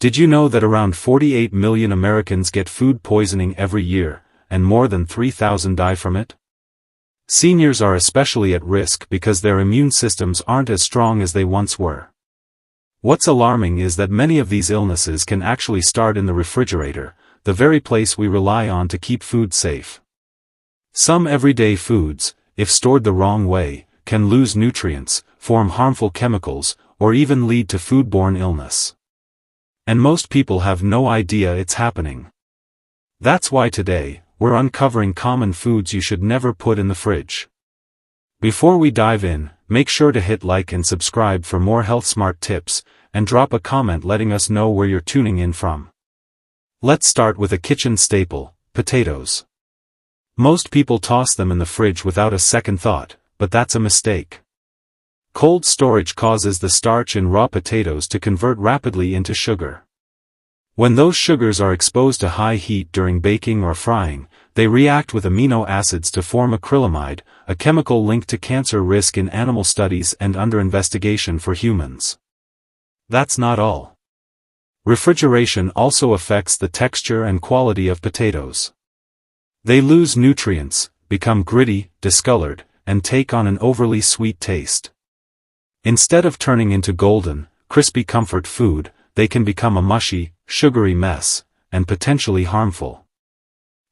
Did you know that around 48 million Americans get food poisoning every year, and more than 3,000 die from it? Seniors are especially at risk because their immune systems aren't as strong as they once were. What's alarming is that many of these illnesses can actually start in the refrigerator, the very place we rely on to keep food safe. Some everyday foods, if stored the wrong way, can lose nutrients, form harmful chemicals, or even lead to foodborne illness. And most people have no idea it's happening. That's why today, we're uncovering common foods you should never put in the fridge. Before we dive in, make sure to hit like and subscribe for more health-smart tips, and drop a comment letting us know where you're tuning in from. Let's start with a kitchen staple, potatoes. Most people toss them in the fridge without a second thought, but that's a mistake. Cold storage causes the starch in raw potatoes to convert rapidly into sugar. When those sugars are exposed to high heat during baking or frying, they react with amino acids to form acrylamide, a chemical linked to cancer risk in animal studies and under investigation for humans. That's not all. Refrigeration also affects the texture and quality of potatoes. They lose nutrients, become gritty, discolored, and take on an overly sweet taste. Instead of turning into golden, crispy comfort food, they can become a mushy, sugary mess, and potentially harmful.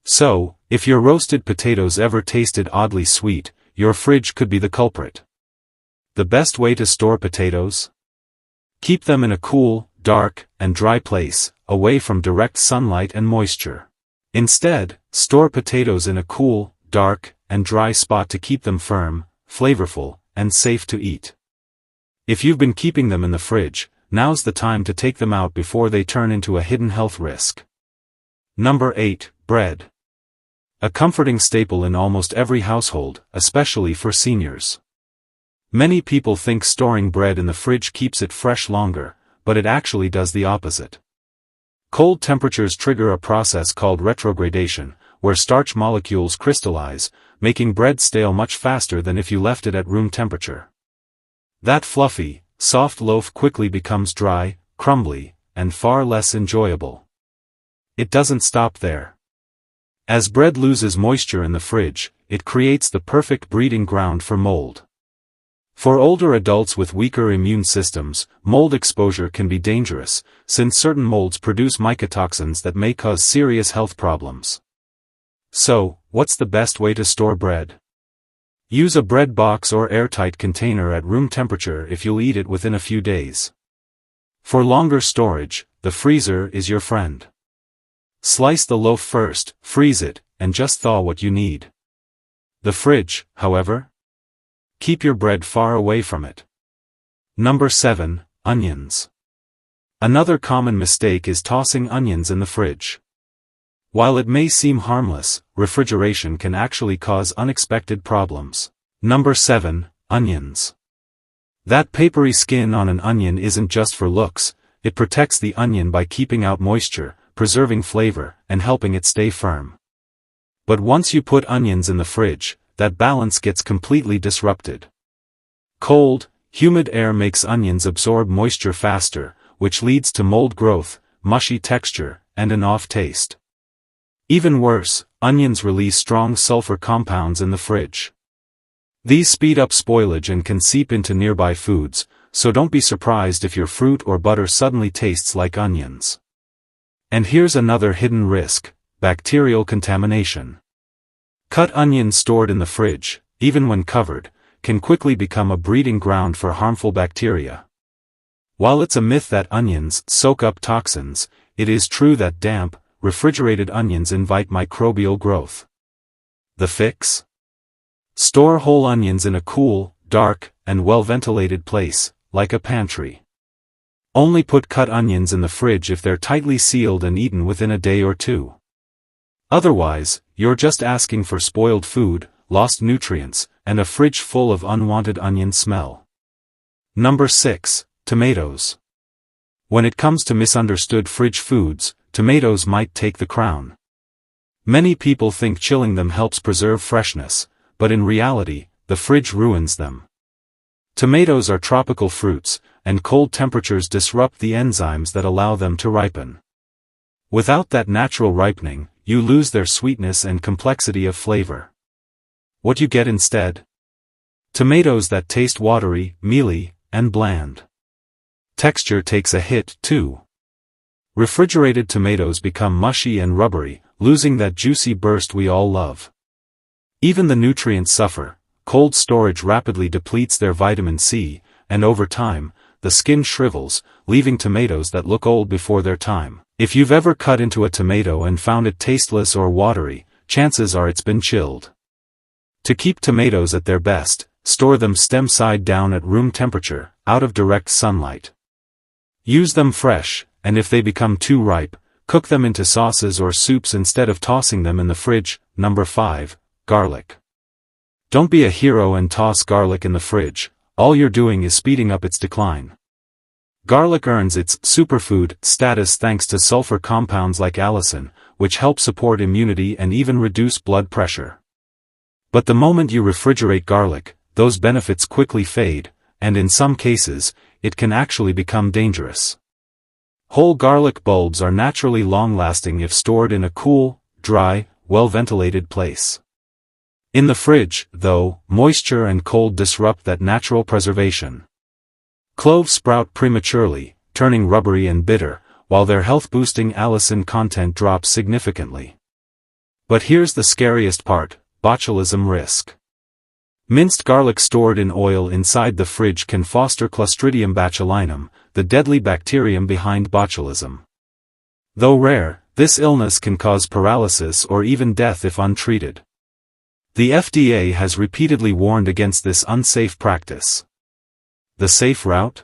So, if your roasted potatoes ever tasted oddly sweet, your fridge could be the culprit. The best way to store potatoes? Keep them in a cool, dark, and dry place, away from direct sunlight and moisture. Instead, store potatoes in a cool, dark, and dry spot to keep them firm, flavorful, and safe to eat. If you've been keeping them in the fridge, now's the time to take them out before they turn into a hidden health risk. Number 8. Bread. A comforting staple in almost every household, especially for seniors. Many people think storing bread in the fridge keeps it fresh longer, but it actually does the opposite. Cold temperatures trigger a process called retrogradation, where starch molecules crystallize, making bread stale much faster than if you left it at room temperature. That fluffy, soft loaf quickly becomes dry, crumbly, and far less enjoyable. It doesn't stop there. As bread loses moisture in the fridge, it creates the perfect breeding ground for mold. For older adults with weaker immune systems, mold exposure can be dangerous, since certain molds produce mycotoxins that may cause serious health problems. So, what's the best way to store bread? Use a bread box or airtight container at room temperature if you'll eat it within a few days. For longer storage, the freezer is your friend. Slice the loaf first, freeze it, and just thaw what you need. The fridge, however? Keep your bread far away from it. Number 7. Onions. Another common mistake is tossing onions in the fridge. While it may seem harmless, refrigeration can actually cause unexpected problems. Number 7. Onions. That papery skin on an onion isn't just for looks, it protects the onion by keeping out moisture, preserving flavor, and helping it stay firm. But once you put onions in the fridge, that balance gets completely disrupted. Cold, humid air makes onions absorb moisture faster, which leads to mold growth, mushy texture, and an off taste. Even worse, onions release strong sulfur compounds in the fridge. These speed up spoilage and can seep into nearby foods, so don't be surprised if your fruit or butter suddenly tastes like onions. And here's another hidden risk: bacterial contamination. Cut onions stored in the fridge, even when covered, can quickly become a breeding ground for harmful bacteria. While it's a myth that onions soak up toxins, it is true that damp, refrigerated onions invite microbial growth. The fix? Store whole onions in a cool, dark, and well-ventilated place, like a pantry. Only put cut onions in the fridge if they're tightly sealed and eaten within a day or two. Otherwise, you're just asking for spoiled food, lost nutrients, and a fridge full of unwanted onion smell. Number 6. Tomatoes. When it comes to misunderstood fridge foods, tomatoes might take the crown. Many people think chilling them helps preserve freshness, but in reality, the fridge ruins them. Tomatoes are tropical fruits, and cold temperatures disrupt the enzymes that allow them to ripen. Without that natural ripening, you lose their sweetness and complexity of flavor. What you get instead? Tomatoes that taste watery, mealy, and bland. Texture takes a hit, too. Refrigerated tomatoes become mushy and rubbery, losing that juicy burst we all love. Even the nutrients suffer. Cold storage rapidly depletes their vitamin C, and over time, the skin shrivels, leaving tomatoes that look old before their time. If you've ever cut into a tomato and found it tasteless or watery, chances are it's been chilled. To keep tomatoes at their best, store them stem side down at room temperature, out of direct sunlight. Use them fresh, and if they become too ripe, cook them into sauces or soups instead of tossing them in the fridge. Number 5. Garlic. Don't be a hero and toss garlic in the fridge. All you're doing is speeding up its decline. Garlic earns its superfood status thanks to sulfur compounds like allicin, which help support immunity and even reduce blood pressure. But the moment you refrigerate garlic, those benefits quickly fade, and in some cases, it can actually become dangerous. Whole garlic bulbs are naturally long-lasting if stored in a cool, dry, well-ventilated place. In the fridge, though, moisture and cold disrupt that natural preservation. Cloves sprout prematurely, turning rubbery and bitter, while their health-boosting allicin content drops significantly. But here's the scariest part: botulism risk. Minced garlic stored in oil inside the fridge can foster Clostridium botulinum, the deadly bacterium behind botulism. Though rare, this illness can cause paralysis or even death if untreated. The FDA has repeatedly warned against this unsafe practice. The safe route?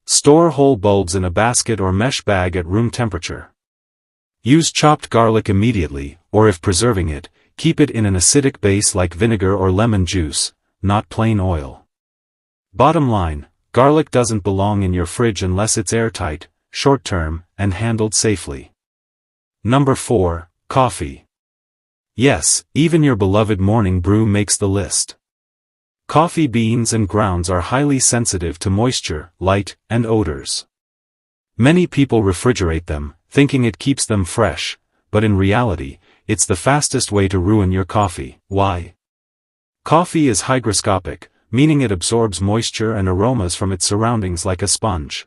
Store whole bulbs in a basket or mesh bag at room temperature. Use chopped garlic immediately, or if preserving it, keep it in an acidic base like vinegar or lemon juice, not plain oil. Bottom line, garlic doesn't belong in your fridge unless it's airtight, short-term, and handled safely. Number 4. Coffee. Yes, even your beloved morning brew makes the list. Coffee beans and grounds are highly sensitive to moisture, light, and odors. Many people refrigerate them, thinking it keeps them fresh, but in reality, it's the fastest way to ruin your coffee. Why? Coffee is hygroscopic, meaning it absorbs moisture and aromas from its surroundings like a sponge.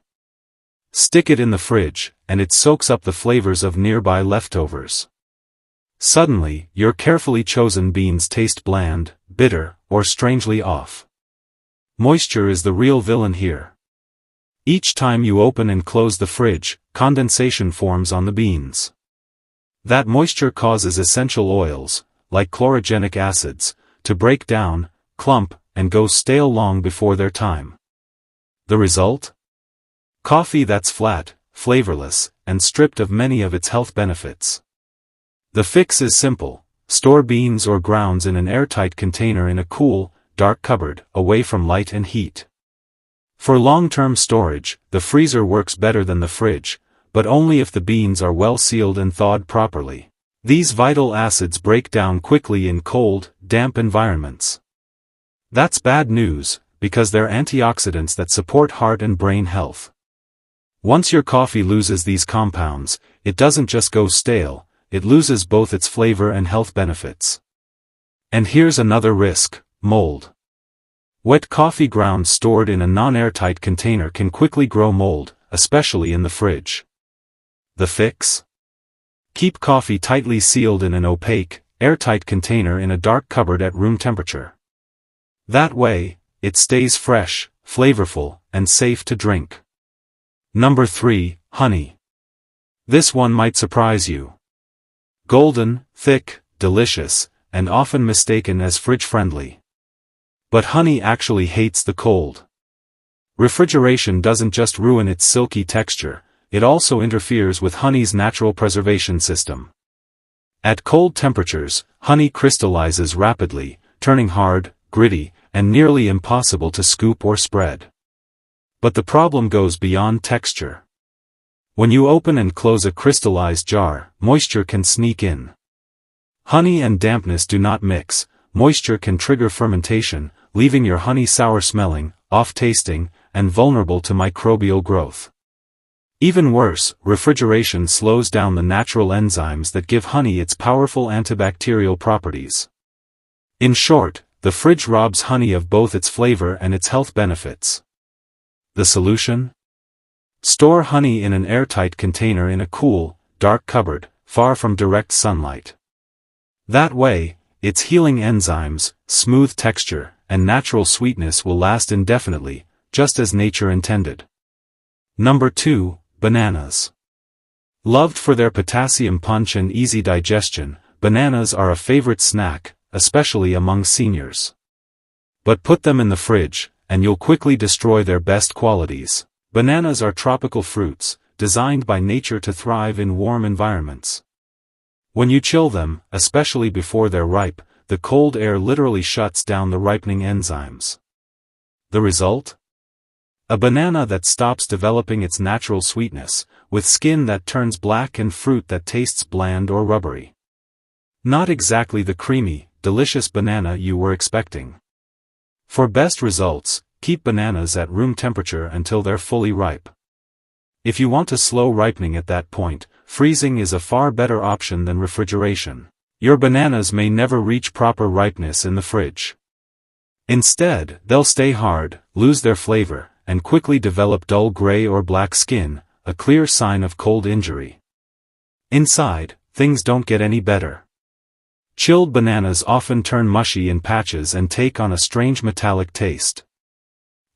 Stick it in the fridge, and it soaks up the flavors of nearby leftovers. Suddenly, your carefully chosen beans taste bland, bitter, or strangely off. Moisture is the real villain here. Each time you open and close the fridge, condensation forms on the beans. That moisture causes essential oils, like chlorogenic acids, to break down, clump, and go stale long before their time. The result? Coffee that's flat, flavorless, and stripped of many of its health benefits. The fix is simple: store beans or grounds in an airtight container in a cool, dark cupboard, away from light and heat. For long-term storage, the freezer works better than the fridge, but only if the beans are well sealed and thawed properly. These vital acids break down quickly in cold, damp environments. That's bad news, because they're antioxidants that support heart and brain health. Once your coffee loses these compounds, it doesn't just go stale, it loses both its flavor and health benefits. And here's another risk: mold. Wet coffee grounds stored in a non-airtight container can quickly grow mold, especially in the fridge. The fix? Keep coffee tightly sealed in an opaque, airtight container in a dark cupboard at room temperature. That way, it stays fresh, flavorful, and safe to drink. Number 3. Honey. This one might surprise you. Golden, thick, delicious, and often mistaken as fridge-friendly. But honey actually hates the cold. Refrigeration doesn't just ruin its silky texture, it also interferes with honey's natural preservation system. At cold temperatures, honey crystallizes rapidly, turning hard, gritty, and nearly impossible to scoop or spread. But the problem goes beyond texture. When you open and close a crystallized jar, moisture can sneak in. Honey and dampness do not mix. Moisture can trigger fermentation, leaving your honey sour-smelling, off-tasting, and vulnerable to microbial growth. Even worse, refrigeration slows down the natural enzymes that give honey its powerful antibacterial properties. In short, the fridge robs honey of both its flavor and its health benefits. The solution? Store honey in an airtight container in a cool, dark cupboard, far from direct sunlight. That way, its healing enzymes, smooth texture, and natural sweetness will last indefinitely, just as nature intended. Number 2. Bananas. Loved for their potassium punch and easy digestion, bananas are a favorite snack, especially among seniors. But put them in the fridge, and you'll quickly destroy their best qualities. Bananas are tropical fruits, designed by nature to thrive in warm environments. When you chill them, especially before they're ripe, the cold air literally shuts down the ripening enzymes. The result? A banana that stops developing its natural sweetness, with skin that turns black and fruit that tastes bland or rubbery. Not exactly the creamy, delicious banana you were expecting. For best results, keep bananas at room temperature until they're fully ripe. If you want a slow ripening at that point, freezing is a far better option than refrigeration. Your bananas may never reach proper ripeness in the fridge. Instead, they'll stay hard, lose their flavor, and quickly develop dull gray or black skin, a clear sign of cold injury. Inside, things don't get any better. Chilled bananas often turn mushy in patches and take on a strange metallic taste.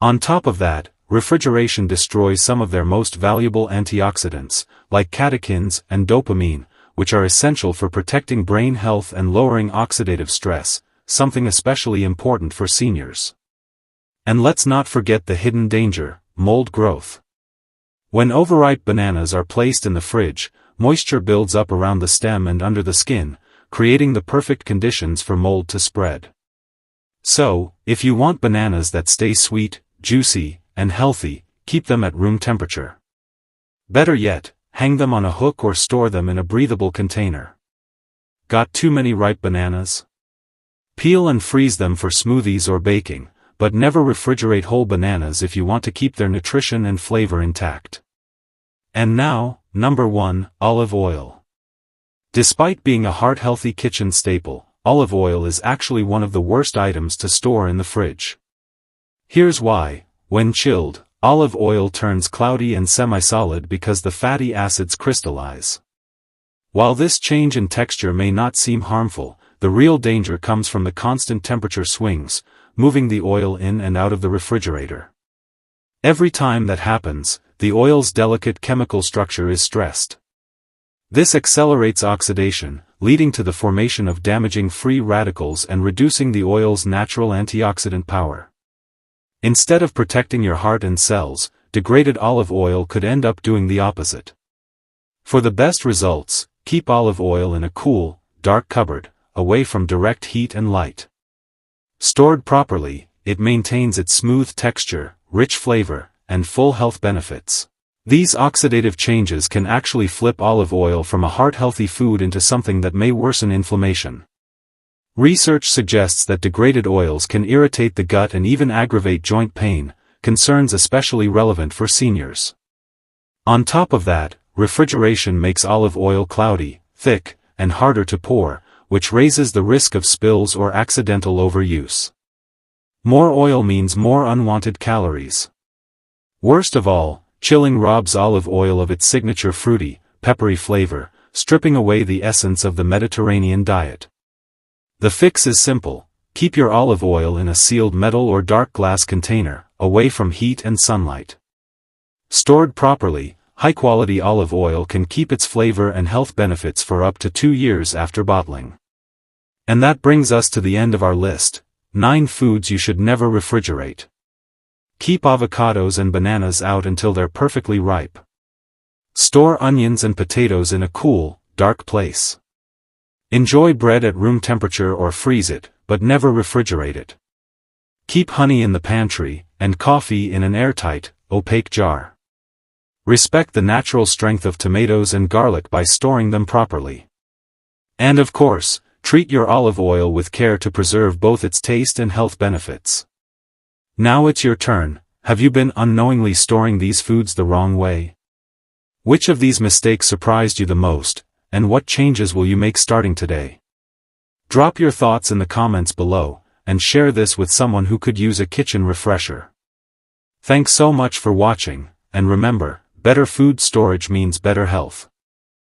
On top of that, refrigeration destroys some of their most valuable antioxidants, like catechins and dopamine, which are essential for protecting brain health and lowering oxidative stress, something especially important for seniors. And let's not forget the hidden danger, mold growth. When overripe bananas are placed in the fridge, moisture builds up around the stem and under the skin, creating the perfect conditions for mold to spread. So, if you want bananas that stay sweet, juicy, and healthy, keep them at room temperature. Better yet, hang them on a hook or store them in a breathable container. Got too many ripe bananas? Peel and freeze them for smoothies or baking, but never refrigerate whole bananas if you want to keep their nutrition and flavor intact. And now, number 1, olive oil. Despite being a heart-healthy kitchen staple, olive oil is actually one of the worst items to store in the fridge. Here's why. When chilled, olive oil turns cloudy and semi-solid because the fatty acids crystallize. While this change in texture may not seem harmful, the real danger comes from the constant temperature swings, moving the oil in and out of the refrigerator. Every time that happens, the oil's delicate chemical structure is stressed. This accelerates oxidation, leading to the formation of damaging free radicals and reducing the oil's natural antioxidant power. Instead of protecting your heart and cells, degraded olive oil could end up doing the opposite. For the best results, keep olive oil in a cool, dark cupboard, away from direct heat and light. Stored properly, it maintains its smooth texture, rich flavor, and full health benefits. These oxidative changes can actually flip olive oil from a heart-healthy food into something that may worsen inflammation. Research suggests that degraded oils can irritate the gut and even aggravate joint pain, concerns especially relevant for seniors. On top of that, refrigeration makes olive oil cloudy, thick, and harder to pour, which raises the risk of spills or accidental overuse. More oil means more unwanted calories. Worst of all, chilling robs olive oil of its signature fruity, peppery flavor, stripping away the essence of the Mediterranean diet. The fix is simple: keep your olive oil in a sealed metal or dark glass container, away from heat and sunlight. Stored properly, high-quality olive oil can keep its flavor and health benefits for up to 2 years after bottling. And that brings us to the end of our list: 9 foods you should never refrigerate. Keep avocados and bananas out until they're perfectly ripe. Store onions and potatoes in a cool, dark place. Enjoy bread at room temperature or freeze it, but never refrigerate it. Keep honey in the pantry, and coffee in an airtight, opaque jar. Respect the natural strength of tomatoes and garlic by storing them properly. And of course, treat your olive oil with care to preserve both its taste and health benefits. Now it's your turn. Have you been unknowingly storing these foods the wrong way? Which of these mistakes surprised you the most, and what changes will you make starting today? Drop your thoughts in the comments below, and share this with someone who could use a kitchen refresher. Thanks so much for watching, and remember, better food storage means better health.